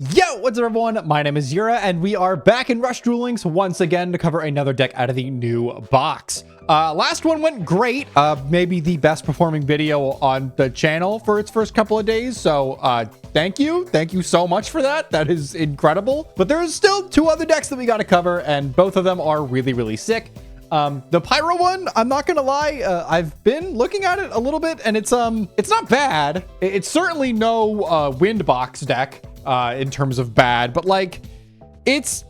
Yo, what's up everyone? My name is Yura and we are back in Rush Duelings once again to cover another deck out of the new box. Last one went great, maybe the best performing video on the channel for its first couple of days, so thank you so much for that. That is incredible. But there's still two other decks that we got to cover and both of them are really sick. The Pyro one, I'm not gonna lie, I've been looking at it a little bit and it's not bad. It's certainly no wind box deck in terms of bad, but like it's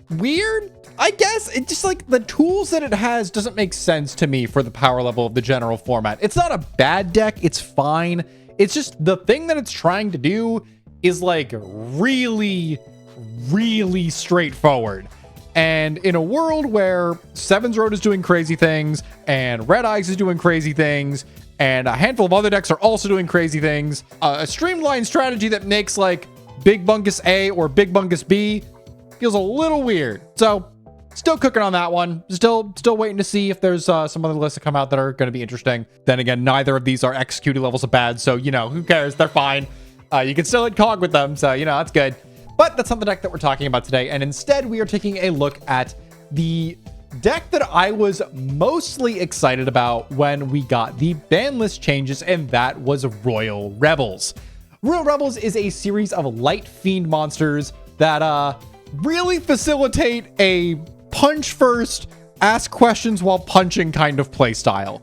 weird, I guess. It just like the tools that it has doesn't make sense to me for the power level of the general format. It's not a bad deck, it's fine. It's just the thing that it's trying to do is like really straightforward. And in a world where Seven's Road is doing crazy things and Red Eyes is doing crazy things and a handful of other decks are also doing crazy things, a streamlined strategy that makes like Big Bunkus A or Big Bunkus B feels a little weird. So still cooking on that one. Still waiting to see if there's some other lists that come out that are going to be interesting. Then again, neither of these are executed levels of bad. So, you know, who cares? They're fine. You can still hit cog with them. So, you know, that's good. But that's not the deck that we're talking about today. And instead, we are taking a look at the deck that I was mostly excited about when we got the ban list changes, and that was Royal Rebels. Royal Rebels is a series of light fiend monsters that really facilitate a punch first, ask questions while punching kind of play style.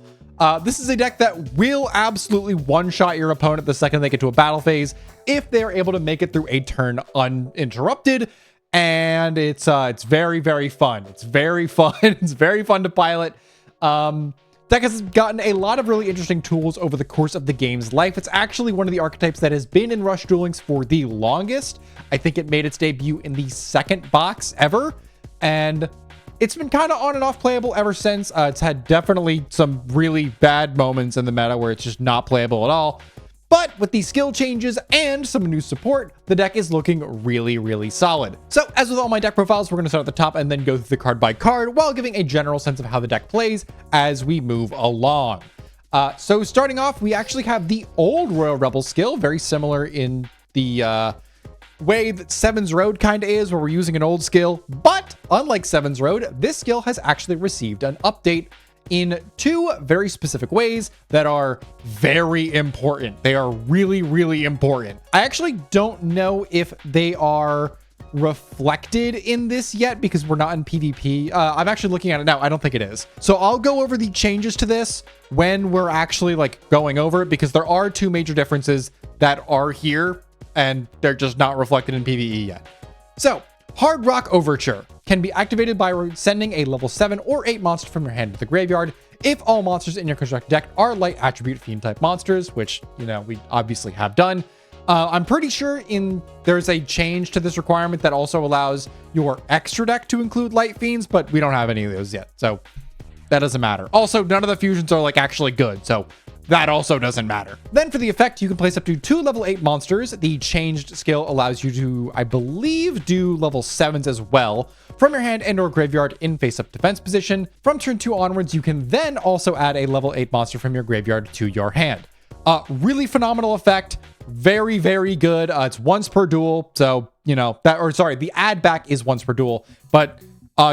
This is a deck that will absolutely one-shot your opponent the second they get to a battle phase if they're able to make it through a turn uninterrupted. And it's very fun. It's very fun. It's very fun to pilot. Deck has gotten a lot of really interesting tools over the course of the game's life. It's actually one of the archetypes that has been in Rush Duelings for the longest. I think it made its debut in the second box ever, and it's been kind of on and off playable ever since. It's had definitely some really bad moments in the meta where it's just not playable at all. But with these skill changes and some new support, the deck is looking really solid. So as with all my deck profiles, we're going to start at the top and then go through the card by card while giving a general sense of how the deck plays as we move along. So starting off, we actually have the old Royal Rebel skill, very similar in the way that Seven's Road kind of is, where we're using an old skill. But unlike Seven's Road, this skill has actually received an update in two very specific ways that are very important. They are really important. I actually don't know if they are reflected in this yet because we're not in PvP. I'm actually looking at it now. I don't think it is. So I'll go over the changes to this when we're actually like going over it, because there are two major differences that are here and they're just not reflected in PvE yet. So Hard Rock Overture can be activated by sending a level 7 or 8 monster from your hand to the graveyard if all monsters in your construct deck are light attribute fiend type monsters, which, you know, we obviously have done. I'm pretty sure there's a change to this requirement that also allows your extra deck to include light fiends, but we don't have any of those yet, so that doesn't matter. Also, none of the fusions are like actually good, so that also doesn't matter. Then for the effect, you can place up to 2 level 8 monsters. The changed skill allows you to, I believe, do level 7s as well from your hand and or graveyard in face-up defense position. From turn 2 onwards, you can then also add a level 8 monster from your graveyard to your hand. Really phenomenal effect. Very good. It's once per duel. So, you know, the add back is once per duel. But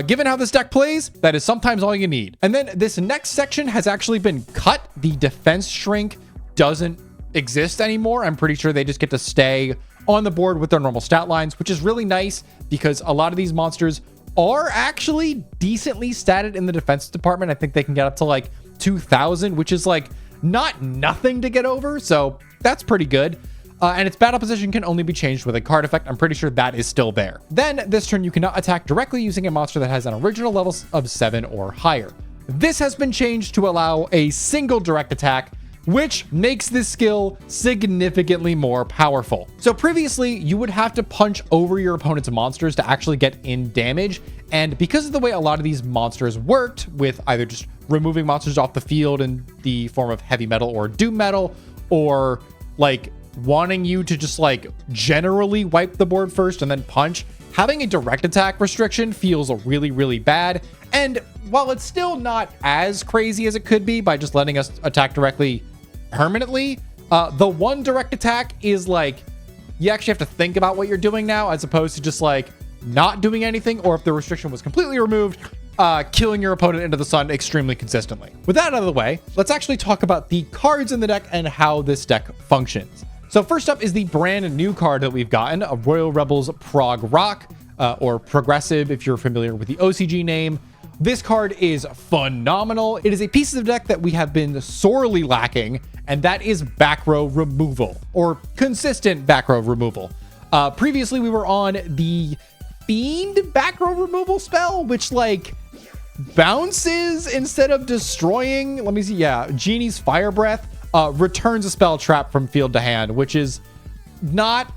given how this deck plays, that is sometimes all you need. And then this next section has actually been cut. The defense shrink doesn't exist anymore. I'm pretty sure they just get to stay on the board with their normal stat lines, which is really nice because a lot of these monsters are actually decently statted in the defense department. I think they can get up to like 2,000, which is like not nothing to get over. So that's pretty good. And its battle position can only be changed with a card effect. I'm pretty sure that is still there. Then this turn, you cannot attack directly using a monster that has an original level of 7 or higher. This has been changed to allow a single direct attack, which makes this skill significantly more powerful. So previously, you would have to punch over your opponent's monsters to actually get in damage. And because of the way a lot of these monsters worked, with either just removing monsters off the field in the form of heavy metal or doom metal, or like wanting you to just like generally wipe the board first and then punch, having a direct attack restriction feels really bad. And while it's still not as crazy as it could be by just letting us attack directly permanently, the one direct attack is like you actually have to think about what you're doing now, as opposed to just like not doing anything, or if the restriction was completely removed, killing your opponent into the sun extremely consistently. With that out of the way, let's actually talk about the cards in the deck and how this deck functions. So first up is the brand new card that we've gotten, a Royal Rebels Prog Rock, or Progressive if you're familiar with the OCG name. This card is phenomenal. It is a piece of the deck that we have been sorely lacking, and that is back row removal, or consistent back row removal. Previously, we were on the Fiend back row removal spell, which like bounces instead of destroying. Let me see. Yeah, Genie's Fire Breath returns a spell trap from field to hand, which is not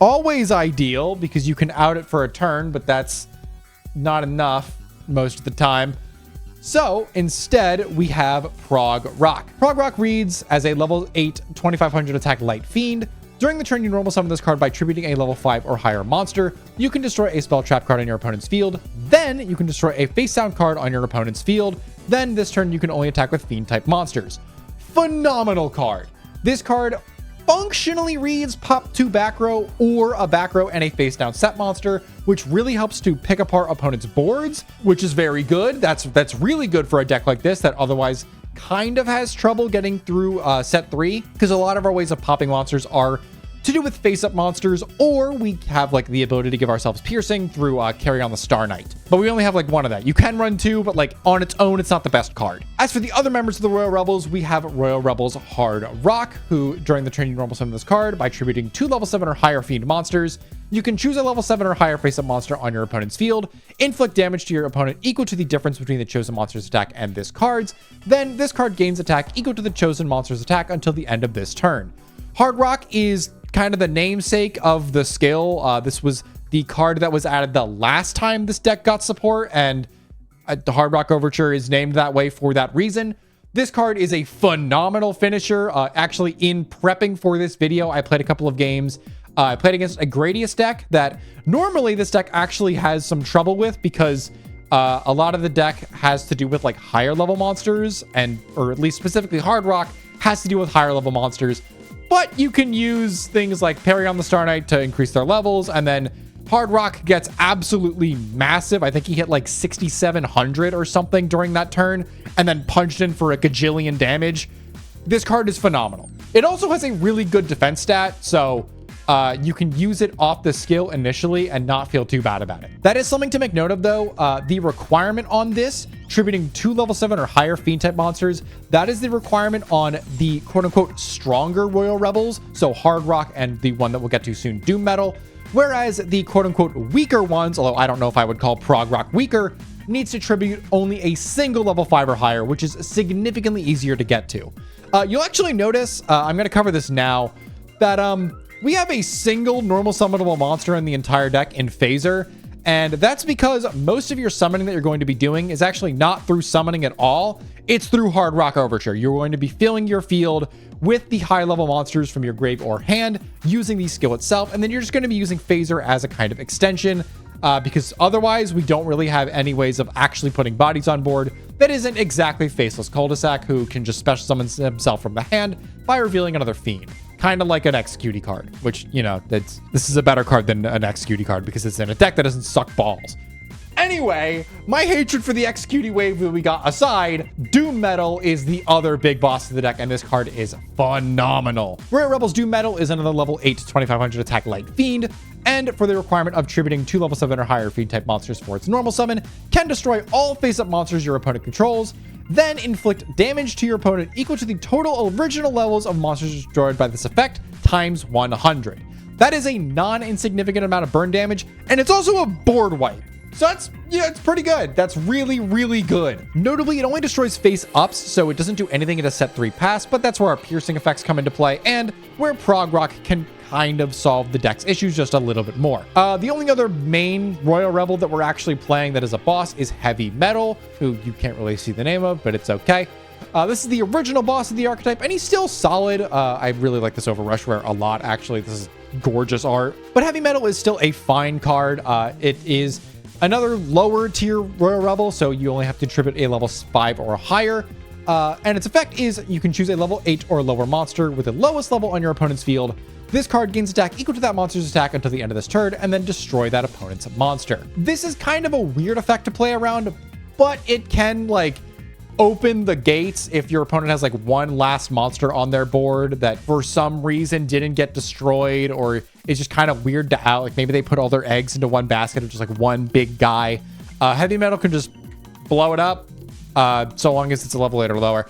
always ideal because you can out it for a turn, but that's not enough most of the time. So instead, we have Prog Rock. Prog Rock reads as a level 8, 2500 attack light fiend. During the turn, you normal summon this card by tributing a level 5 or higher monster. You can destroy a spell trap card on your opponent's field. Then you can destroy a face down card on your opponent's field. Then this turn, you can only attack with fiend type monsters. Phenomenal card. This card functionally reads pop 2 back row or a back row and a face down set monster, which really helps to pick apart opponents' boards, which is very good. That's really good for a deck like this that otherwise kind of has trouble getting through set 3, because a lot of our ways of popping monsters are to do with face-up monsters, or we have like the ability to give ourselves piercing through Carry on the Star Knight. But we only have like one of that. You can run 2, but like on its own, it's not the best card. As for the other members of the Royal Rebels, we have Royal Rebels Hard Rock, who during the turn you normal summon this card by tributing 2 level 7 or higher fiend monsters. You can choose a level 7 or higher face-up monster on your opponent's field, inflict damage to your opponent equal to the difference between the chosen monster's attack and this card's. Then this card gains attack equal to the chosen monster's attack until the end of this turn. Hard Rock is kind of the namesake of the skill. This was the card that was added the last time this deck got support, and the Hard Rock Overture is named that way for that reason. This card is a phenomenal finisher. Actually, in prepping for this video, I played a couple of games. I played against a Gradius deck that normally this deck actually has some trouble with, because a lot of the deck has to do with like higher level monsters, or at least specifically Hard Rock has to do with higher level monsters. But you can use things like Parry on the Star Knight to increase their levels, and then Hard Rock gets absolutely massive. I think he hit like 6,700 or something during that turn, and then punched in for a gajillion damage. This card is phenomenal. It also has a really good defense stat, so you can use it off the skill initially and not feel too bad about it. That is something to make note of, though. The requirement on this, tributing 2 level 7 or higher fiend type monsters, that is the requirement on the quote-unquote stronger Royal Rebels, so Hard Rock and the one that we'll get to soon, Doom Metal, whereas the quote-unquote weaker ones, although I don't know if I would call Prog Rock weaker, needs to tribute only a single level 5 or higher, which is significantly easier to get to. You'll actually notice, I'm going to cover this now, that we have a single normal summonable monster in the entire deck in Phaser, and that's because most of your summoning that you're going to be doing is actually not through summoning at all. It's through Hard Rock Overture. You're going to be filling your field with the high level monsters from your grave or hand using the skill itself, and then you're just going to be using Phaser as a kind of extension, because otherwise we don't really have any ways of actually putting bodies on board that isn't exactly Faceless Cul-de-sac, who can just special summon himself from the hand by revealing another fiend. Kind of like an Execute card, which, you know, this is a better card than an Execute card because it's in a deck that doesn't suck balls. Anyway, my hatred for the Execute wave that we got aside, Doom Metal is the other big boss of the deck, and this card is phenomenal. Royal Rebels Doom Metal is another level 8 to 2500 attack light fiend, and for the requirement of tributing 2 level 7 or higher fiend type monsters for its normal summon, can destroy all face-up monsters your opponent controls, then inflict damage to your opponent equal to the total original levels of monsters destroyed by this effect times 100. That is a non-insignificant amount of burn damage, and it's also a board wipe. So that's, yeah, it's pretty good. That's really, really good. Notably, it only destroys face-ups, so it doesn't do anything in a set 3 pass, but that's where our piercing effects come into play, and where Prog Rock can kind of solve the deck's issues just a little bit more. The only other main Royal Rebel that we're actually playing that is a boss is Heavy Metal, who you can't really see the name of, but it's okay. This is the original boss of the archetype, and he's still solid. I really like this over Rushware a lot, actually. This is gorgeous art. But Heavy Metal is still a fine card. It is another lower tier Royal Rebel, so you only have to tribute a level 5 or higher. And its effect is you can choose a level 8 or lower monster with the lowest level on your opponent's field. This card gains attack equal to that monster's attack until the end of this turn, and then destroy that opponent's monster. This is kind of a weird effect to play around, but it can like open the gates if your opponent has like one last monster on their board that for some reason didn't get destroyed, or it's just kind of weird to out. Like maybe they put all their eggs into one basket of just like one big guy. Heavy metal can just blow it up, so long as it's a level 8 or lower.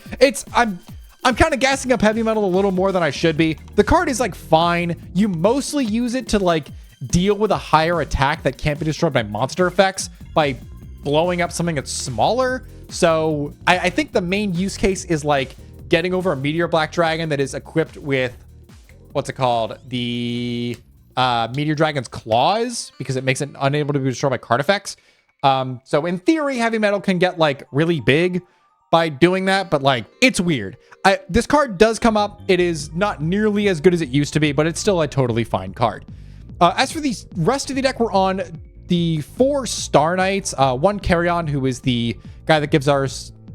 I'm kind of gassing up heavy metal a little more than I should be. The card is like fine. You mostly use it to like deal with a higher attack that can't be destroyed by monster effects by blowing up something that's smaller. So I think the main use case is like getting over a Meteor Black Dragon that is equipped with, what's it called? The Meteor Dragon's Claws, because it makes it unable to be destroyed by card effects. So in theory, heavy metal can get like really big by doing that, but like it's weird. This card does come up. It is not nearly as good as it used to be, but it's still a totally fine card. As for the rest of the deck, we're on the 4 Star Knights, 1 Carrion, who is the guy that gives our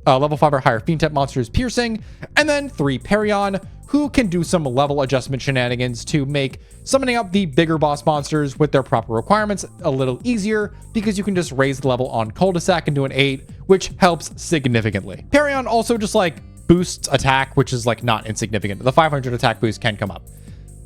level 5 or higher fiend type monsters piercing, and then 3 Perion, who can do some level adjustment shenanigans to make summoning up the bigger boss monsters with their proper requirements a little easier, because you can just raise the level on cul-de-sac and do an 8, which helps significantly. Perion also just like boosts attack, which is like not insignificant. The 500 attack boost can come up.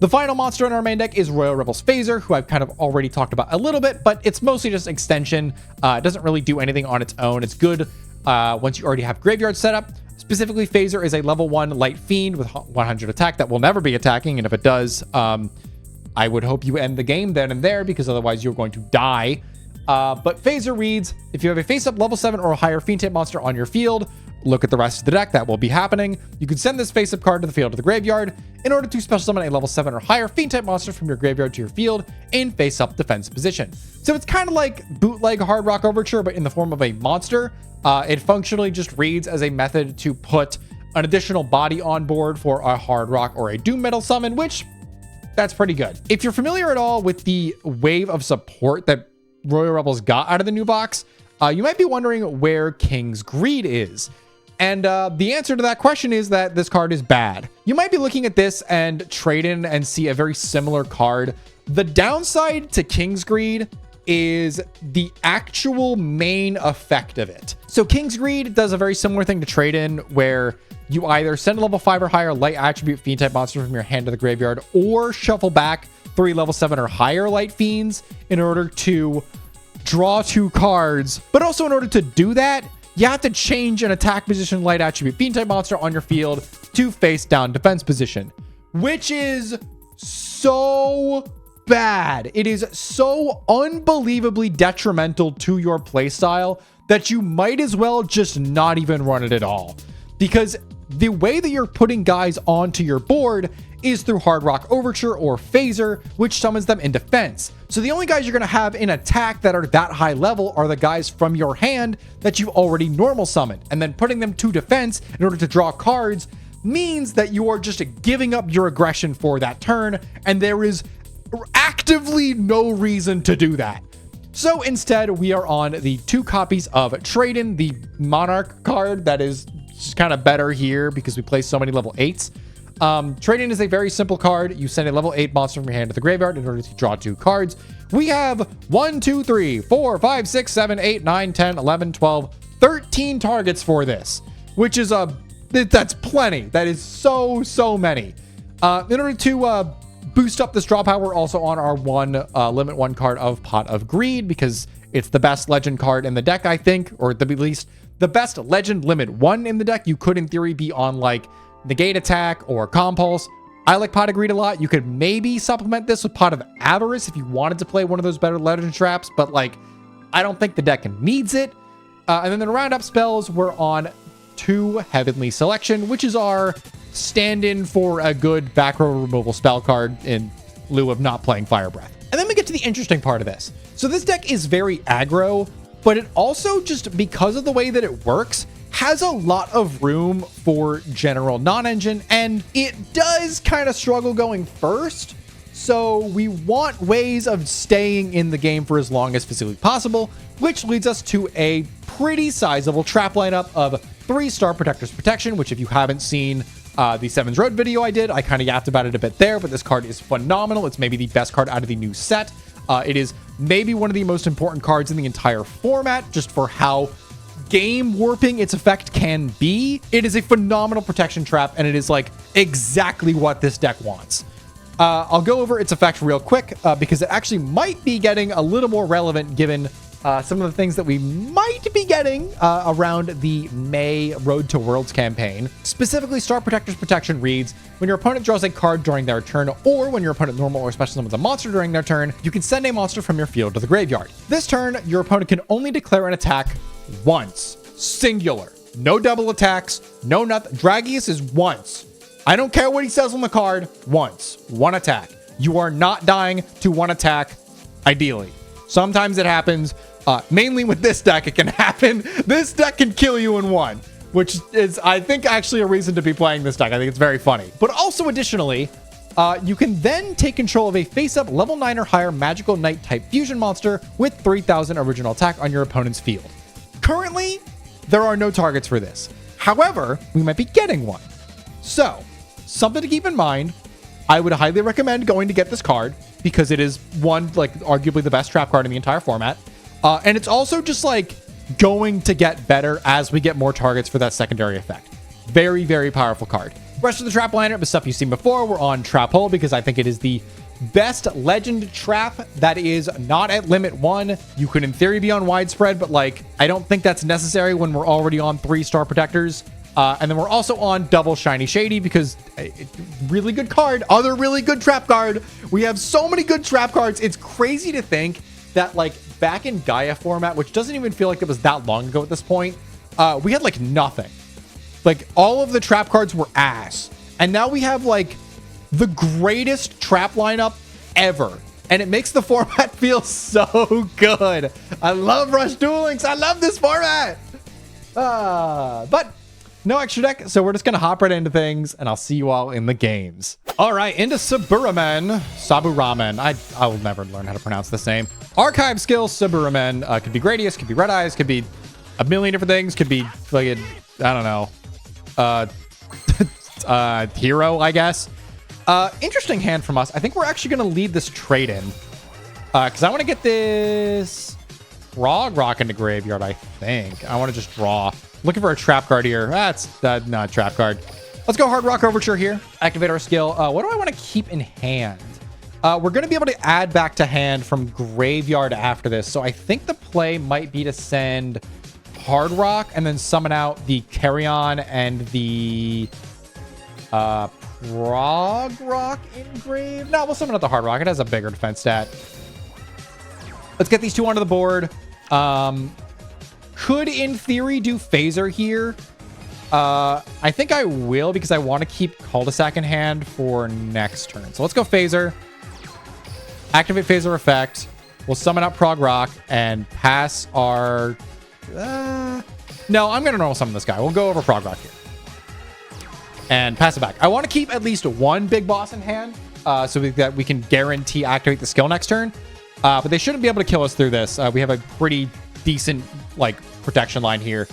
The final monster in our main deck is Royal Rebel's Phaser, who I've kind of already talked about a little bit, but it's mostly just extension. It doesn't really do anything on its own. It's good once you already have Graveyard set up. Specifically, Phaser is a level 1 light fiend with 100 attack that will never be attacking, and if it does, I would hope you end the game then and there, because otherwise you're going to die. But Phaser reads, if you have a face-up level 7 or higher fiend type monster on your field, look at the rest of the deck. That will be happening. You can send this face-up card to the field of the graveyard in order to special summon a level 7 or higher fiend type monster from your graveyard to your field in face-up defense position. So it's kind of like bootleg Hard Rock Overture, but in the form of a monster. It functionally just reads as a method to put an additional body on board for a Hard Rock or a Doom Metal summon, which that's pretty good. If you're familiar at all with the wave of support that Royal Rebels got out of the new box, you might be wondering where King's Greed is. And the answer to that question is that this card is bad. You might be looking at this and trade in and see a very similar card. The downside to King's Greed is the actual main effect of it. So King's Greed does a very similar thing to trade in, where you either send a level 5 or higher light attribute fiend type monster from your hand to the graveyard, or shuffle back 3 level 7 or higher light fiends in order to draw 2 cards. But also in order to do that, you have to change an attack position light attribute fiend type monster on your field to face down defense position, which is so bad. It is so unbelievably detrimental to your playstyle that you might as well just not even run it at all. Because the way that you're putting guys onto your board is through Hard Rock Overture or Phaser, which summons them in defense. So the only guys you're going to have in attack that are that high level are the guys from your hand that you've already normal summoned. And then putting them to defense in order to draw cards means that you are just giving up your aggression for that turn, and there is actively no reason to do that. So instead, we are on the 2 copies of Trade-In, the Monarch card that is just kind of better here because we play so many level 8s. Trade-In is a very simple card. You send a level 8 monster from your hand to the graveyard in order to draw 2 cards. We have 1, 2, 3, 4, 5, 6, 7, 8, 9, 10, 11, 12, 13 targets for this, which is that's plenty. That is so many. In order to boost up this draw power, we're also on our limit 1 card of Pot of Greed, because it's the best legend card in the deck, I think, or at the least the best legend limit 1 in the deck. You could in theory be on like Negate Attack or Compulse. I like Pot of Greed a lot. You could maybe supplement this with Pot of Avarice if you wanted to play one of those better legend traps, but like I don't think the deck needs it. And then the roundup spells, we're on 2 Heavenly Selection, which is our stand-in for a good back row removal spell card in lieu of not playing Fire Breath. And then we get to the interesting part of this. So this deck is very aggro, but it also, just because of the way that it works, has a lot of room for general non-engine, and it does kind of struggle going first. So we want ways of staying in the game for as long as physically possible, which leads us to a pretty sizable trap lineup of 3 Star Protector's Protection, which if you haven't seen the Sevens Road video I did. I kind of yapped about it a bit there, but this card is phenomenal. It's maybe the best card out of the new set. It is maybe one of the most important cards in the entire format, just for how game warping its effect can be. It is a phenomenal protection trap, and it is like exactly what this deck wants. I'll go over its effect real quick because it actually might be getting a little more relevant given some of the things that we might be getting around the May Road to Worlds campaign. Specifically, Star Protector's protection reads, when your opponent draws a card during their turn, or when your opponent normal or special summons a monster during their turn, you can send a monster from your field to the graveyard. This turn, your opponent can only declare an attack once. Singular. No double attacks. No nothing. Dragius is once. I don't care what he says on the card. Once. One attack. You are not dying to one attack, ideally. Sometimes it happens. Mainly with this deck, it can happen. This deck can kill you in one, which is, I think, actually a reason to be playing this deck. I think it's very funny. But also, additionally, you can then take control of a face-up level 9 or higher Magical Knight type fusion monster with 3,000 original attack on your opponent's field. Currently, there are no targets for this. However, we might be getting one. So, something to keep in mind. I would highly recommend going to get this card because it is one, like, arguably the best trap card in the entire format. And it's also just like going to get better as we get more targets for that secondary effect. Very, very powerful card. Rest of the trap lineup is stuff you've seen before. We're on Trap Hole because I think it is the best legend trap that is not at limit 1. You could in theory be on widespread, but like I don't think that's necessary when we're already on 3 Star Protectors. And then we're also on double Shiny Shady because really good card. Other really good trap card. We have so many good trap cards. It's crazy to think that like back in Gaia format, which doesn't even feel like it was that long ago at this point, we had like nothing. Like all of the trap cards were ass. And now we have like the greatest trap lineup ever. And it makes the format feel so good. I love Rush Duel Links. I love this format. But no extra deck, so we're just going to hop right into things, and I'll see you all in the games. All right, into Saburamen. I will never learn how to pronounce this name. Archive skill, Saburamen. Could be Gradius, could be Red Eyes, could be a million different things. Could be, like, I don't know, hero, I guess. Interesting hand from us. I think we're actually going to lead this trade in, because I want to get this Frog Rock into graveyard, I think. I want to just draw. Looking for a trap card here. That's not a trap card. Let's go Hard Rock Overture here. Activate our skill. What do I want to keep in hand? We're going to be able to add back to hand from graveyard after this. So I think the play might be to send Hard Rock and then summon out the Carrion and the Frog Rock engrave. No, we'll summon out the Hard Rock. It has a bigger defense stat. Let's get these two onto the board. Could, in theory, do Phaser here. I think I will because I want to keep Cul-de-sac in hand for next turn. So let's go Phaser. Activate Phaser effect. We'll summon out Prog Rock and pass our... No, I'm going to normal summon this guy. We'll go over Prog Rock here. And pass it back. I want to keep at least one big boss in hand so that we can guarantee activate the skill next turn. But they shouldn't be able to kill us through this. We have a pretty decent like protection line here,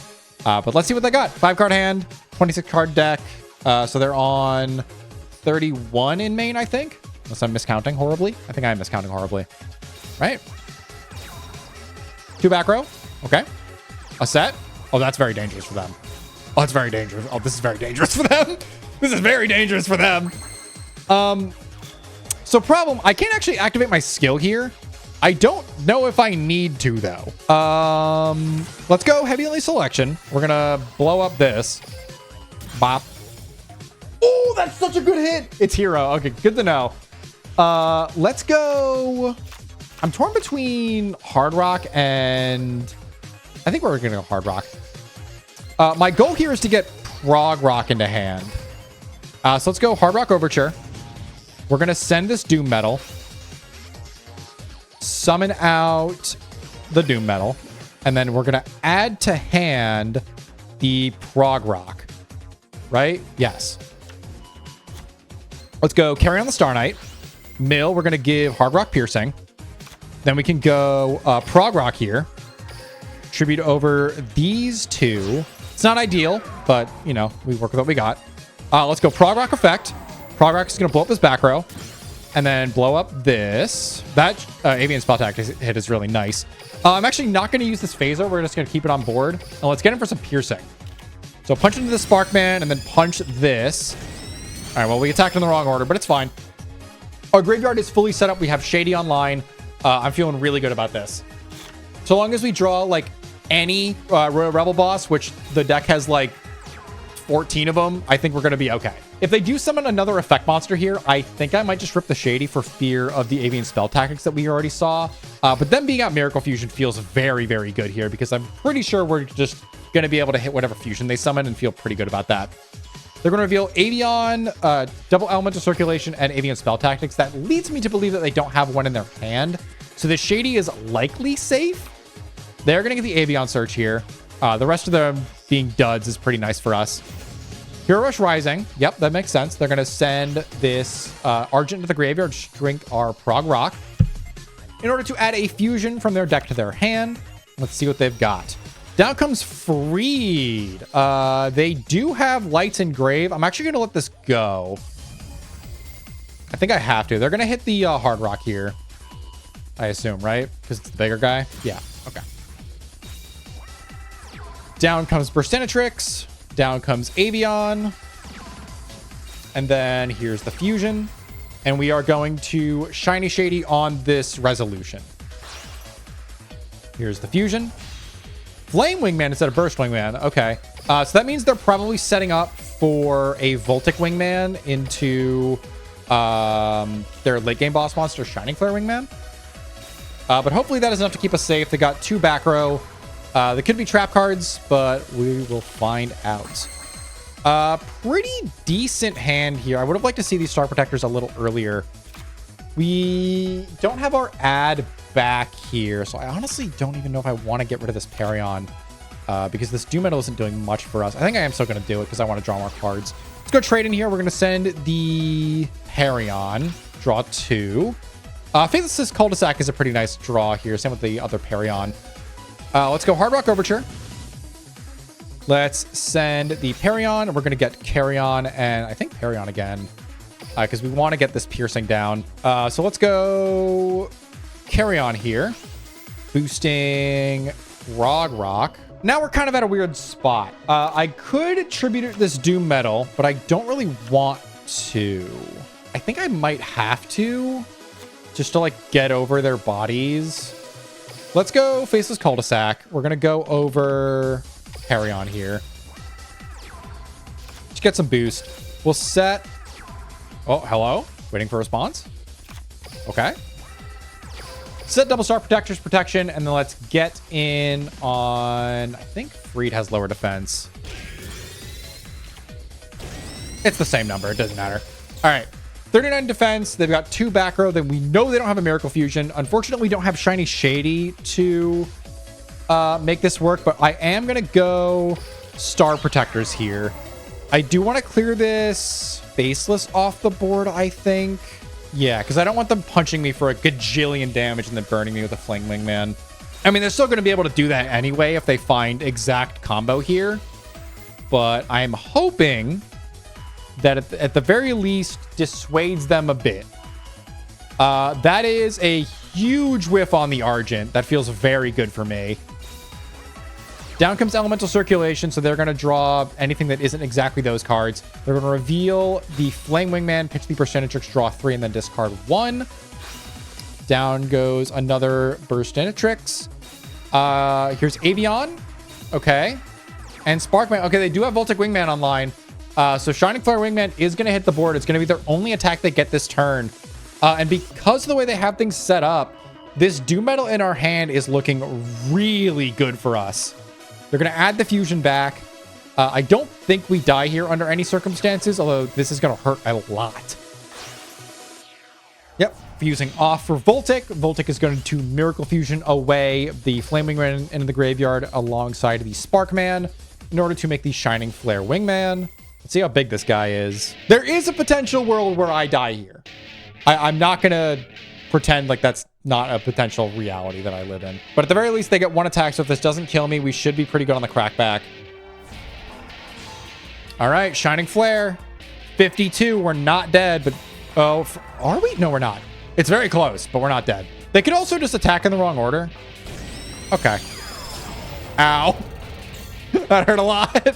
but let's see what they got. 5-card hand, 26-card deck, so they're on 31 in main, I think, unless I'm miscounting horribly. I think I'm miscounting horribly. Right, 2 back row. Okay, a set. Oh, that's very dangerous for them. Oh, it's very dangerous. Oh, this is very dangerous for them. This is very dangerous for them. So problem, I can't actually activate my skill here. I don't know if I need to, though. Let's go Heavy Only Selection. We're gonna blow up this. Bop. Oh, that's such a good hit. It's hero. Okay, good to know. Let's go. I'm torn between Hard Rock and... I think we're gonna go Hard Rock. My goal here is to get Prog Rock into hand. So let's go Hard Rock Overture. We're gonna send this Doom Metal. Summon out the Doom Metal, and then we're going to add to hand the Prog Rock, right? Yes. Let's go Carry on the Star Knight. Mill, we're going to give Hard Rock Piercing. Then we can go Prog Rock here. Tribute over these two. It's not ideal, but, you know, we work with what we got. Let's go Prog Rock effect. Prog Rock is going to blow up this back row. And then blow up this. That Avian Spell Tactics hit is really nice. I'm actually not going to use this phaser. We're just going to keep it on board. And let's get him for some piercing. So punch into the Sparkman and then punch this. All right, well, we attacked in the wrong order, but it's fine. Our graveyard is fully set up. We have Shady online. I'm feeling really good about this. So long as we draw like any Royal Rebel boss, which the deck has like 14 of them, I think we're going to be okay. If they do summon another effect monster here, I think I might just rip the Shady for fear of the Avian Spell Tactics that we already saw. But them being out Miracle Fusion feels very, very good here because I'm pretty sure we're just going to be able to hit whatever fusion they summon and feel pretty good about that. They're going to reveal Avian, Double Elemental Circulation, and Avian Spell Tactics. That leads me to believe that they don't have one in their hand. So the Shady is likely safe. They're going to get the Avian Search here. The rest of them being duds is pretty nice for us. Hero Rush Rising. Yep, that makes sense. They're going to send this Argent to the graveyard, drink our Prog Rock, in order to add a fusion from their deck to their hand. Let's see what they've got. Down comes Freed. They do have Lights and Grave. I'm actually going to let this go. I think I have to. They're going to hit the Hard Rock here, I assume, right? Because it's the bigger guy. Yeah, okay. Down comes Burstinatrix. Down comes Avian. And then here's the fusion. And we are going to Shiny Shady on this Resolution. Here's the fusion. Flame Wingman instead of Burst Wingman. Okay. So that means they're probably setting up for a Voltic Wingman into their late game boss monster, Shining Flare Wingman. But hopefully that is enough to keep us safe. They got 2 back row. They could be trap cards, but we will find out. Pretty decent hand here. I would have liked to see these Star Protectors a little earlier. We don't have our ad back here, so I honestly don't even know if I want to get rid of this Perion, because this Doom Metal isn't doing much for us. I think I am still going to do it because I want to draw more cards. Let's go trade in here. We're going to send the Perion. Draw 2. Faithless Cul-de-sac is a pretty nice draw here. Same with the other Perion. Let's go Hard Rock Overture. Let's send the Perion. We're going to get Carrion and I think Perion again, because we want to get this piercing down. So let's go Carrion here. Boosting Frog Rock. Now we're kind of at a weird spot. I could tribute this Doom Metal, but I don't really want to. I think I might have to, just to like get over their bodies. Let's go Faceless Cul-de-sac. We're going to go over Carrion here. Just get some boost. We'll set... Oh, hello? Waiting for a response? Okay. Set Double Star Protector's protection, and then let's get in on... I think Freed has lower defense. It's the same number. It doesn't matter. All right. 39 defense. They've got 2 back row. Then we know they don't have a Miracle Fusion. Unfortunately, we don't have Shiny Shady to make this work, but I am going to go Star Protectors here. I do want to clear this Faceless off the board, I think. Yeah, because I don't want them punching me for a gajillion damage and then burning me with a Flame Wingman. I mean, they're still going to be able to do that anyway if they find exact combo here. But I'm hoping that at the very least dissuades them a bit. That is a huge whiff on the Argent. That feels very good for me. Down comes Elemental Circulation, so they're going to draw anything that isn't exactly those cards. They're going to reveal the Flame Wingman, pitch the Burstinatrix, draw 3, and then discard 1. Down goes another Burstinatrix. Here's Avian. Okay. And Sparkman. Okay, they do have Voltic Wingman online. So Shining Flare Wingman is going to hit the board. It's going to be their only attack they get this turn. And because of the way they have things set up, this Doom Metal in our hand is looking really good for us. They're going to add the fusion back. I don't think we die here under any circumstances, although this is going to hurt a lot. Yep, fusing off for Voltic. Voltic is going to Miracle Fusion away the Flaming Wingman into the graveyard alongside the Sparkman in order to make the Shining Flare Wingman. Let's see how big this guy is. There is a potential world where I die here. I'm not going to pretend like that's not a potential reality that I live in. But at the very least, they get 1 attack, so if this doesn't kill me, we should be pretty good on the crackback. All right, Shining Flare. 52. We're not dead, but oh, are we? No, we're not. It's very close, but we're not dead. They could also just attack in the wrong order. Okay. Ow. That hurt a lot.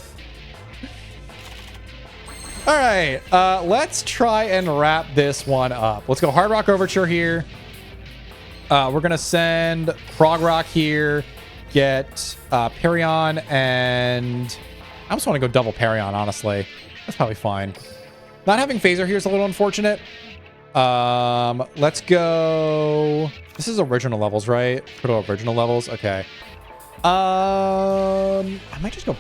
All right. Let's try and wrap this one up. Let's go Hard Rock Overture here. We're going to send Prog Rock here. Get Perion, and I just want to go double Perion, honestly. That's probably fine. Not having Phaser here is a little unfortunate. Let's go. This is original levels, right? Go to original levels. Okay. I might just go.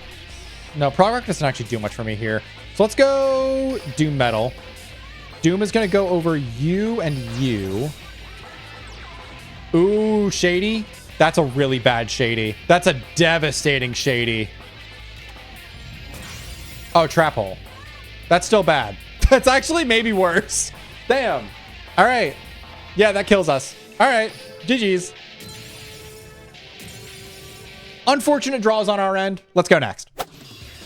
No, Prog Rock doesn't actually do much for me here. So let's go Doom Metal. Doom is going to go over you and you. Ooh, Shady. That's a really bad Shady. That's a devastating Shady. Oh, Trap Hole. That's still bad. That's actually maybe worse. Damn. All right. Yeah, that kills us. All right. GG's. Unfortunate draws on our end. Let's go next.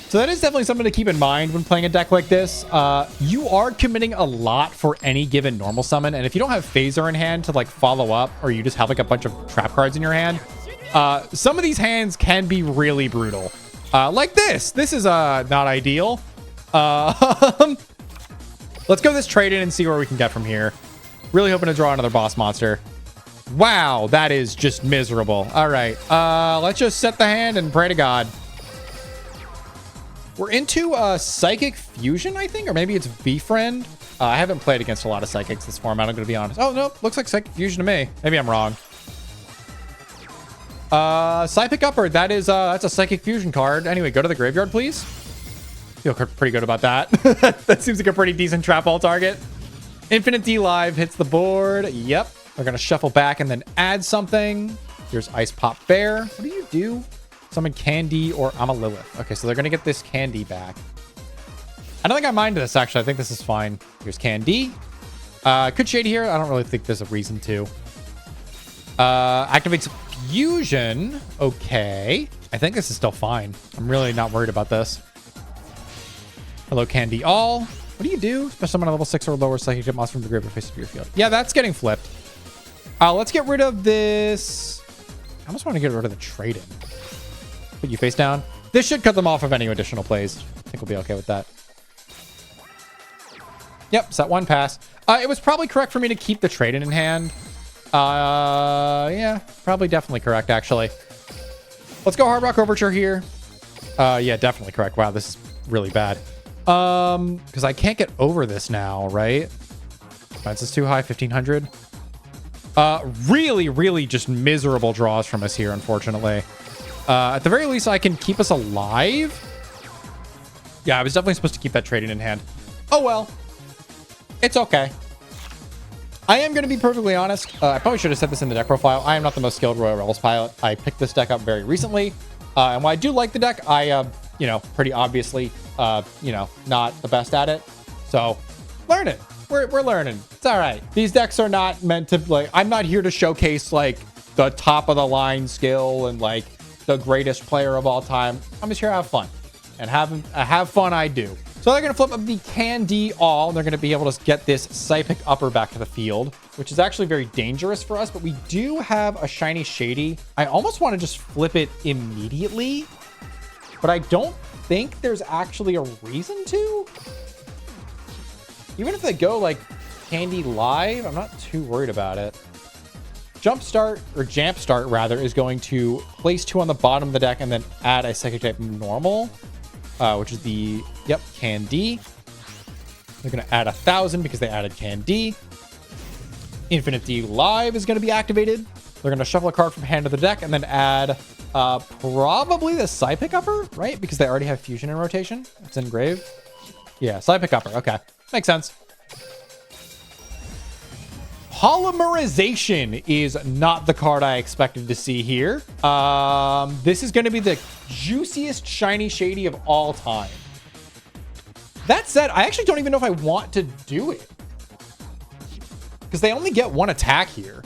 So that is definitely something to keep in mind when playing a deck like this. You are committing a lot for any given normal summon. And if you don't have Phaser in hand to like follow up, or you just have like a bunch of trap cards in your hand, some of these hands can be really brutal. Like this. This is not ideal. Let's go this trade in and see where we can get from here. Really hoping to draw another boss monster. Wow, that is just miserable. All right. Let's just set the hand and pray to God. We're into Psychic Fusion, I think, or maybe it's V-Friend. I haven't played against a lot of Psychics this format, I'm going to be honest. Oh, no, looks like Psychic Fusion to me. Maybe I'm wrong. Psychic Upper, that's a Psychic Fusion card. Anyway, go to the graveyard, please. Feel pretty good about that. That seems like a pretty decent trap all target. Infinite D Live hits the board. Yep. We're going to shuffle back and then add something. Here's Ice Pop Bear. What do you do? Summon Candy or I'm a Lilith. Okay, so they're going to get this Candy back. I don't think I mind this, actually. I think this is fine. Here's Candy. Could Shady here. I don't really think there's a reason to. Activates Fusion. Okay. I think this is still fine. I'm really not worried about this. Hello, Candy All. What do you do? Special summon a level 6 or lower psychic type monster from the graveyard face of your field. Yeah, that's getting flipped. Let's get rid of this. I almost want to get rid of the trade-in. Put you face down. This should cut them off of any additional plays. I think we'll be okay with that. Yep, set one pass. It was probably correct for me to keep the trade-in in hand. Yeah, probably definitely correct, actually. Let's go Hard Rock Overture here. Yeah, definitely correct. Wow, this is really bad. Because I can't get over this now, right? Expense is too high, 1,500. Really, really just miserable draws from us here, unfortunately. At the very least, I can keep us alive. Yeah, I was definitely supposed to keep that trading in hand. Oh, well. It's okay. I am going to be perfectly honest. I probably should have said this in the deck profile. I am not the most skilled Royal Rebels pilot. I picked this deck up very recently. And while I do like the deck, I, pretty obviously, not the best at it. So, learn it. We're learning. It's all right. These decks are not meant to, like, I'm not here to showcase, like, the top of the line skill and, like, the greatest player of all time. I'm just here to have fun. And have fun I do. So they're going to flip up the Candy All. They're going to be able to get this Psychic Upper back to the field, which is actually very dangerous for us. But we do have a shiny Shady. I almost want to just flip it immediately, but I don't think there's actually a reason to. Even if they go like Candy Live, I'm not too worried about it. Jamp Start rather is going to place 2 on the bottom of the deck and then add a Psychic type normal, which is the Candy. They're going to add 1,000 because they added Candy. Infinite D Live is going to be activated. They're going to shuffle a card from hand to the deck and then add probably the Psychic Upper, right? Because they already have Fusion in rotation. It's engraved. Yeah, Psychic Upper. Okay, makes sense. Polymerization is not the card I expected to see here. This is going to be the juiciest shiny Shady of all time. That said, I actually don't even know if I want to do it, because they only get 1 attack here.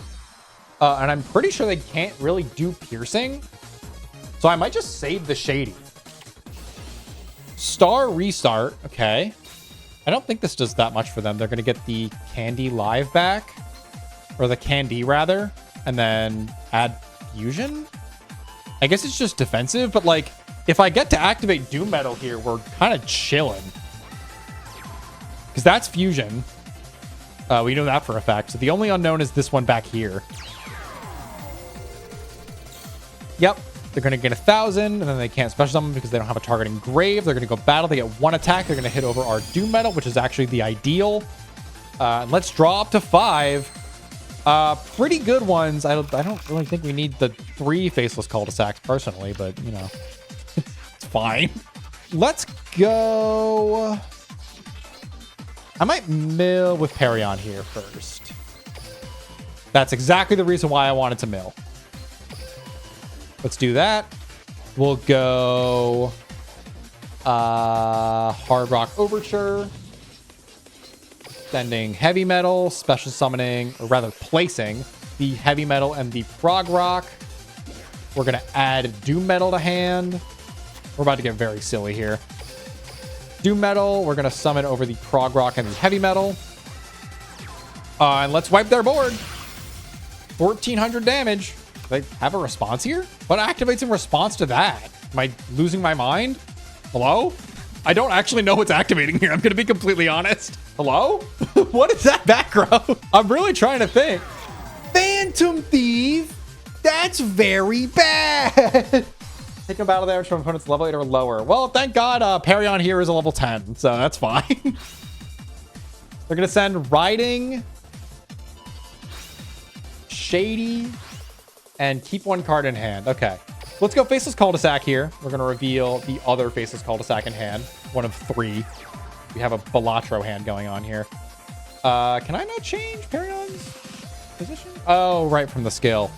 And I'm pretty sure they can't really do piercing. So I might just save the Shady. Star Restart. Okay. I don't think this does that much for them. They're going to get the Candy Live back, or the Candy rather, and then add Fusion. I guess it's just defensive, but like if I get to activate Doom Metal here, we're kind of chilling. Because that's Fusion. We know that for a fact. So the only unknown is this one back here. Yep. They're going to get 1,000, and then they can't special summon because they don't have a targeting Grave. They're going to go battle. They get one attack. They're going to hit over our Doom Metal, which is actually the ideal. Let's draw up to 5. Pretty good ones. I don't really think we need the 3 Faceless Cul-de-sacs personally, but, you know, it's fine. Let's go... I might mill with Perion here first. That's exactly the reason why I wanted to mill. Let's do that. We'll go Hard Rock Overture. Sending Heavy Metal, special summoning, or rather placing the Heavy Metal and the Prog Rock. We're going to add Doom Metal to hand. We're about to get very silly here. Doom Metal, we're going to summon over the Prog Rock and the Heavy Metal. And let's wipe their board. 1,400 damage. Do they have a response here? What activates in response to that? Am I losing my mind? Hello? I don't actually know what's activating here. I'm going to be completely honest. Hello? What is that background? I'm really trying to think. Phantom Thief? That's very bad. Take a battle damage from opponent's level 8 or lower. Well, thank God Perion here is a level 10, so that's fine. They're going to send Riding, Shady, and keep 1 card in hand. Okay. Let's go Faceless Cul-de-sac here. We're going to reveal the other Faceless Cul-de-sac in hand. 1 of 3. We have a Balatro hand going on here. Can I not change Perion's position? Oh, right, from the skill.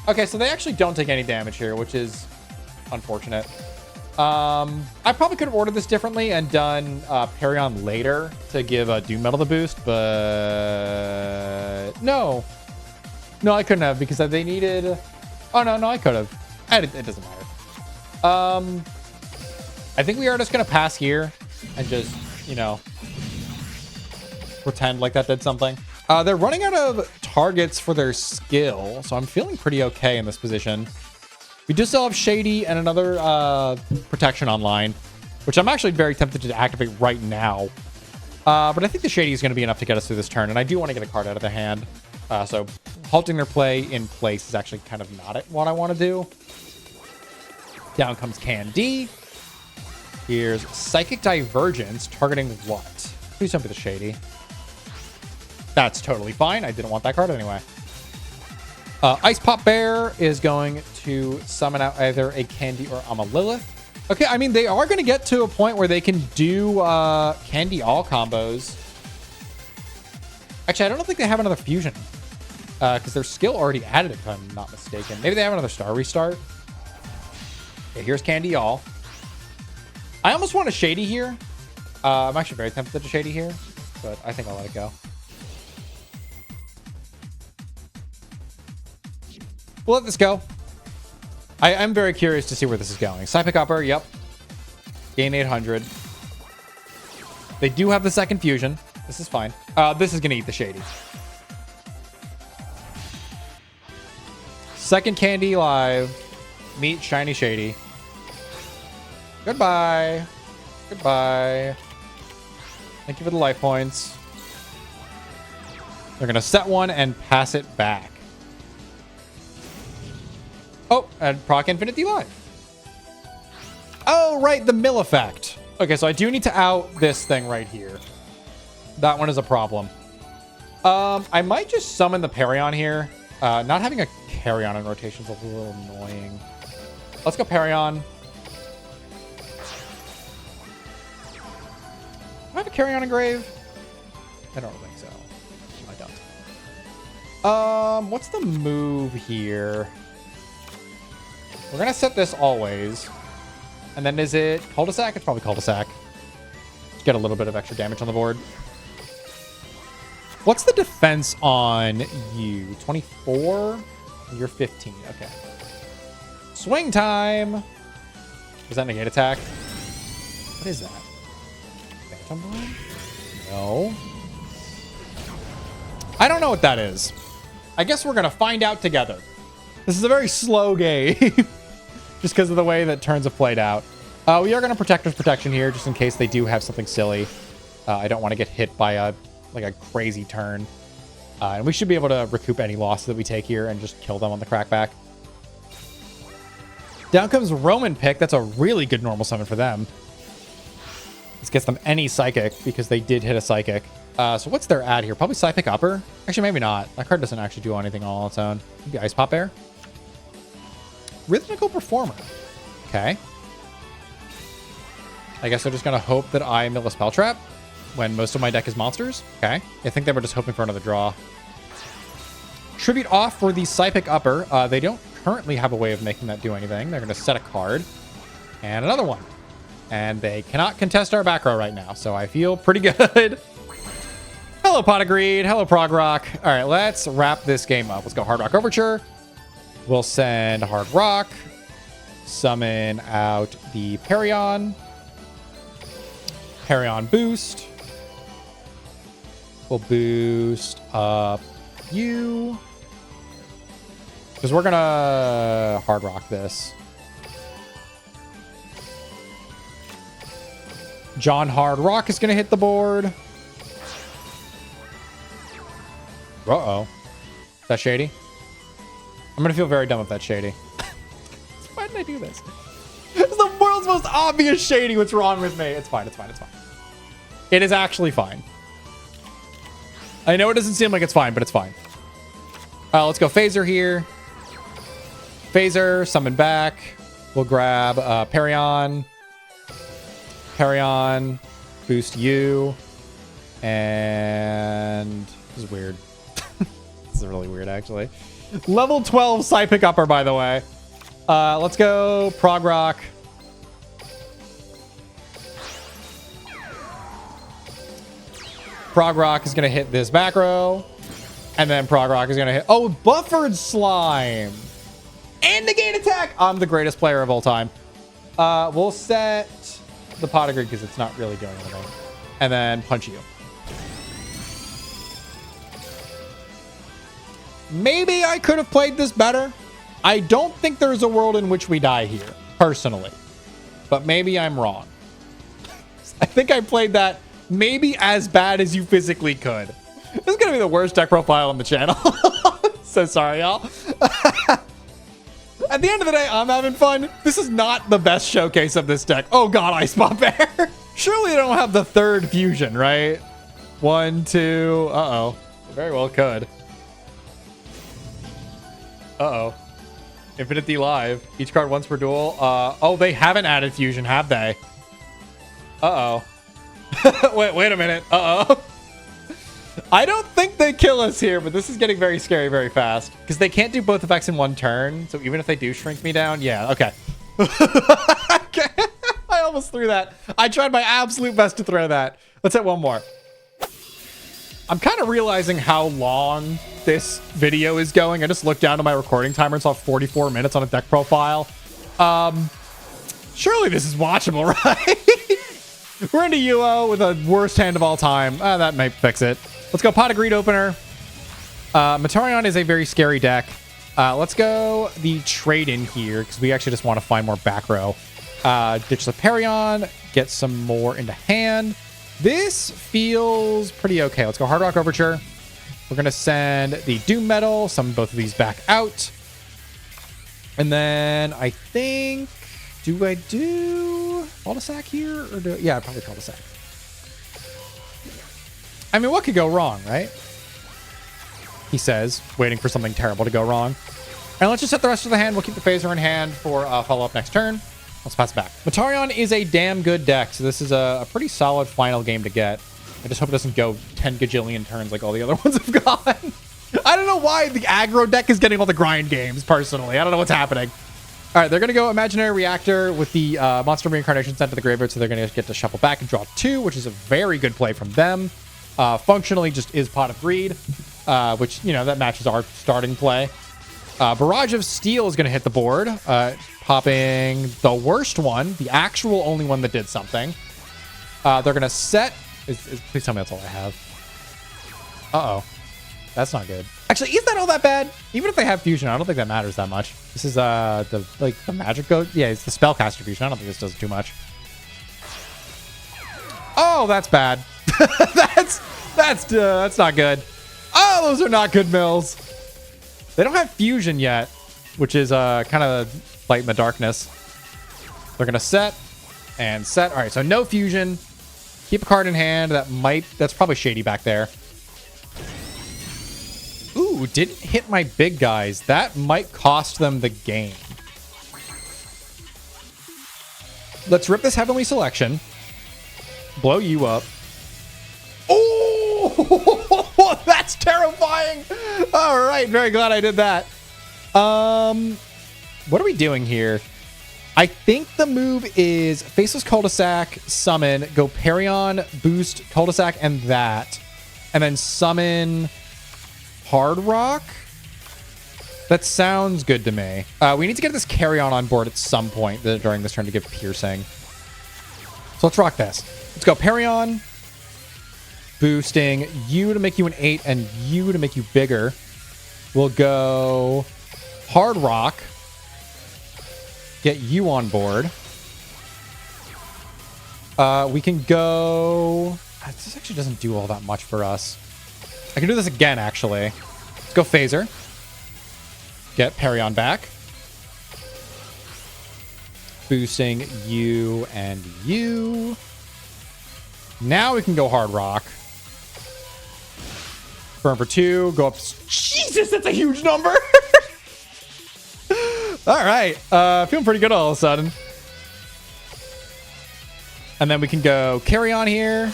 Okay, so they actually don't take any damage here, which is unfortunate. I probably could have ordered this differently and done Perion later to give Doom Metal the boost, but no. No, I couldn't have because they needed... Oh, no, I could have. It doesn't matter. I think we are just going to pass here and just, you know, pretend like that did something. They're running out of targets for their skill, so I'm feeling pretty okay in this position. We do still have Shady and another protection online, which I'm actually very tempted to activate right now. But I think the Shady is going to be enough to get us through this turn, and I do want to get a card out of the hand. So halting their play in place is actually kind of not what I want to do. Down comes Candy. Here's Psychic Divergence, targeting what? Please don't be the Shady. That's totally fine. I didn't want that card anyway. Ice Pop Bear is going to summon out either a Candy or a Lilith. Okay, I mean, they are going to get to a point where they can do Candy all combos. Actually, I don't think they have another Fusion. Because their skill already added it, if I'm not mistaken. Maybe they have another Star Restart. Okay, here's Candy all. I almost want a Shady here. I'm actually very tempted to Shady here, but I think I'll let it go. We'll let this go. I'm very curious to see where this is going. Psychic Upper, yep. Gain 800. They do have the second Fusion. This is fine. This is going to eat the Shady. Second Candy live. Meet Shiny Shady. Goodbye. Goodbye. Thank you for the life points. They're going to set one and pass it back. Oh, and proc Infinity Life. Oh, right, the mill effect. Okay, so I do need to out this thing right here. That one is a problem. I might just summon the Perion here. Not having a Carrion in rotation is a little annoying. Let's go Perion. Do I have a Carrion in Grave? I don't think so. I don't. What's the move here? We're going to set this always. And then is it cul-de-sac? It's probably cul-de-sac. Get a little bit of extra damage on the board. What's the defense on you? 24? You're 15. Okay. Swing time. Is that negate attack? What is that? Phantom Blade? No. I don't know what that is. I guess we're going to find out together. This is a very slow game. Just because of the way that turns have played out. We are going to Protector's Protection here, just in case they do have something silly. I don't want to get hit by a crazy turn. And we should be able to recoup any losses that we take here and just kill them on the crackback. Down comes Roman Pick. That's a really good normal summon for them. This gets them any Psychic because they did hit a Psychic. So what's their ad here? Probably Psychic Upper? Actually, maybe not. That card doesn't actually do anything all on its own. Maybe Ice Pop Air? Rhythmical Performer. Okay. I guess they're just going to hope that I mill a Spell Trap when most of my deck is monsters. Okay. I think they were just hoping for another draw. Tribute off for the Psychic Upper. They don't currently have a way of making that do anything. They're going to set a card. And another one. And they cannot contest our back row right now. So I feel pretty good. Hello, Pot of Greed. Hello, Prog Rock. All right, let's wrap this game up. Let's go Hard Rock Overture. We'll send Hard Rock. Summon out the Perion. Perion boost. We'll boost up you. Because we're going to Hard Rock this. John Hard Rock is going to hit the board. Uh-oh. Is that shady? I'm going to feel very dumb if that's shady. Why did I do this? It's the world's most obvious shady. What's wrong with me? It's fine. It's fine. It's fine. It is actually fine. I know it doesn't seem like it's fine, but it's fine. Let's go Phaser here. Phaser, summon back. We'll grab Perion. Perion, boost you. And this is weird. This is really weird, actually. Level 12 Psychic Upper, by the way. Let's go Prog Rock. Prog Rock is going to hit this back row. And then Prog Rock is going to hit... Oh, Buffered Slime. And negate attack. I'm the greatest player of all time. We'll set the Pot of Greed because it's not really doing anything. And then punch you. Maybe I could have played this better. I don't think there's a world in which we die here, personally. But maybe I'm wrong. I think I played that maybe as bad as you physically could. This is going to be the worst deck profile on the channel. So sorry, y'all. At the end of the day, I'm having fun. This is not the best showcase of this deck. Oh god, Ice Pop Air. Surely I don't have the third fusion, right? 1, 2. Uh-oh. Very well could. Uh-oh. Infinite D Live. Each card once per duel. Oh, they haven't added fusion, have they? Uh-oh. wait a minute. Uh-oh. I don't think they kill us here, but this is getting very scary very fast. Because they can't do both effects in one turn. So even if they do shrink me down, yeah, okay. Okay. I almost threw that. I tried my absolute best to throw that. Let's hit one more. I'm kind of realizing how long this video is going. I just looked down to my recording timer and saw 44 minutes on a deck profile. Surely this is watchable, right? We're into UO with a worst hand of all time. That might fix it. Let's go Pot of Greed opener. Matarion is a very scary deck. Let's go the trade-in here because we actually just want to find more back row. Ditch the Perion, get some more into hand. This feels pretty okay. Let's go Hard Rock Overture. We're going to send the Doom Metal, summon both of these back out. And then I think... Do I do cul-de-sac here? Or do, yeah, probably cul-de-sac. I mean, what could go wrong, right? He says, waiting for something terrible to go wrong. And let's just set the rest of the hand. We'll keep the Phaser in hand for follow-up next turn. Let's pass it back. Matarion is a damn good deck, so this is a pretty solid final game to get. I just hope it doesn't go 10 gajillion turns like all the other ones have gone. I don't know why the aggro deck is getting all the grind games, personally. I don't know what's happening. All right, they're going to go Imaginary Reactor with the Monster Reincarnation sent to the graveyard, so they're going to get to shuffle back and draw 2, which is a very good play from them. Functionally just is Pot of Greed, which, you know, that matches our starting play. Barrage of Steel is going to hit the board, popping the worst one, the actual only one that did something. They're going to set Please tell me that's all I have. Uh-oh. That's not good. Actually, is that all that bad? Even if they have fusion, I don't think that matters that much. This is the magic code. Yeah, it's the spellcaster fusion. I don't think this does too much. Oh, that's bad. that's not good. Oh, those are not good mills. They don't have fusion yet, which is kind of light in the darkness. They're gonna set and set. All right, so no fusion. Keep a card in hand. That's probably shady back there. Ooh, didn't hit my big guys. That might cost them the game. Let's rip this Heavenly Selection. Blow you up. Oh, that's terrifying. All right, very glad I did that. What are we doing here? I think the move is Faceless Cul-de-sac, summon, go Perion, boost, Cul-de-sac, and that. And then summon Hard Rock? That sounds good to me. We need to get this Carrion on board at some point during this turn to give Piercing. So let's rock this. Let's go Perion. Boosting you to make you an 8 and you to make you bigger. We'll go Hard Rock. Get you on board. We can go... This actually doesn't do all that much for us. I can do this again, actually. Let's go Phaser. Get Perion back. Boosting you and you. Now we can go Hard Rock. Burn for 2. Go up. Jesus, that's a huge number. All right. Feeling pretty good all of a sudden. And then we can go Carrion here.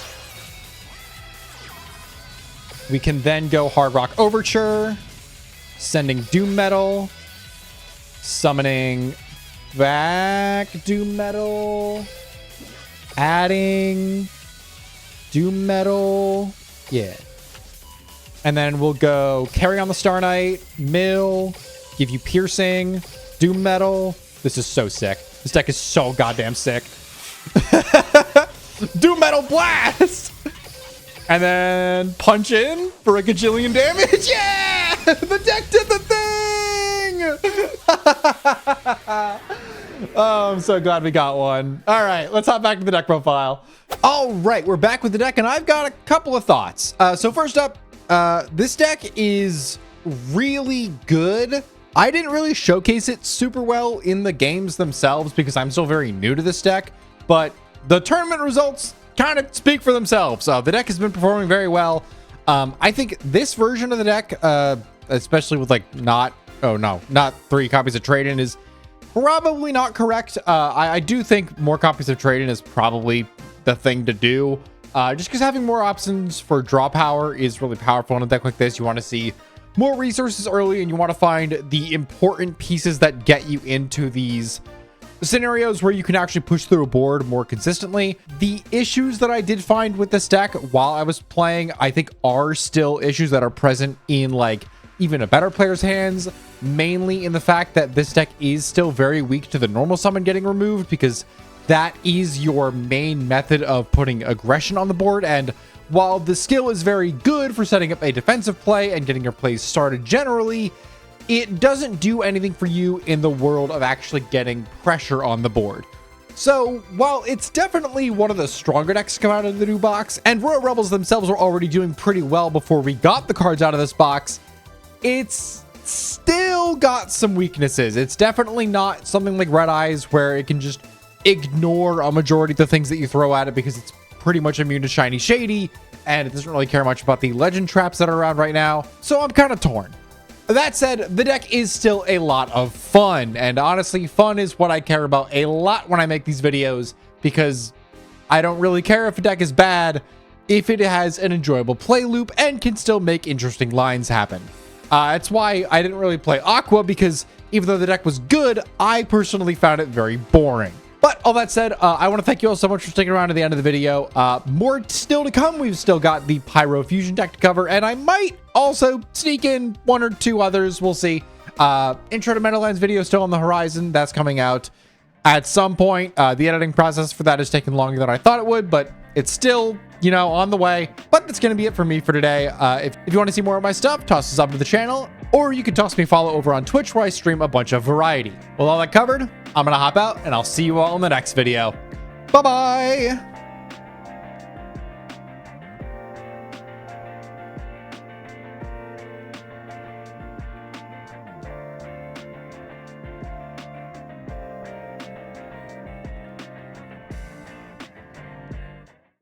We can then go Hard Rock Overture. Sending Doom Metal. Summoning back Doom Metal. Adding Doom Metal. Yeah. And then we'll go Carry on the Star Knight. Mill. Give you Piercing. Doom Metal. This is so sick. This deck is so goddamn sick. Doom Metal Blast! And then punch in for a gajillion damage. Yeah! The deck did the thing! Oh, I'm so glad we got one. All right, let's hop back to the deck profile. All right, we're back with the deck, and I've got a couple of thoughts. So first up, this deck is really good. I didn't really showcase it super well in the games themselves because I'm still very new to this deck, but the tournament results kind of speak for themselves. The deck has been performing very well. I think this version of the deck, especially with like not 3 copies of Trade-In, is probably not correct. I do think more copies of Trade-In is probably the thing to do. Just because having more options for draw power is really powerful in a deck like this. You want to see more resources early, and you want to find the important pieces that get you into these scenarios where you can actually push through a board more consistently. The issues that I did find with this deck while I was playing, I think are still issues that are present in like even a better player's hands, mainly in the fact that this deck is still very weak to the normal summon getting removed, because that is your main method of putting aggression on the board. And while the skill is very good for setting up a defensive play and getting your plays started generally, it doesn't do anything for you in the world of actually getting pressure on the board. So while it's definitely one of the stronger decks to come out of the new box, and Royal Rebels themselves were already doing pretty well before we got the cards out of this box, it's still got some weaknesses. It's definitely not something like Red Eyes where it can just ignore a majority of the things that you throw at it because it's pretty much immune to Shiny Shady, and it doesn't really care much about the legend traps that are around right now. So I'm kind of torn. That said, the deck is still a lot of fun, and honestly, fun is what I care about a lot when I make these videos, because I don't really care if a deck is bad if it has an enjoyable play loop and can still make interesting lines happen. That's why I didn't really play Aqua, because even though the deck was good, I personally found it very boring. But all that said, I want to thank you all so much for sticking around to the end of the video. More still to come. We've still got the Pyro Fusion deck to cover, and I might also sneak in 1 or 2 others. We'll see. Intro to Meadowlands video still on the horizon. That's coming out at some point. The editing process for that is taking longer than I thought it would, but it's still you know, on the way. But that's going to be it for me for today. If you want to see more of my stuff, toss this up to the channel, or you can toss me a follow over on Twitch where I stream a bunch of variety. With all that covered, I'm going to hop out and I'll see you all in the next video. Bye-bye.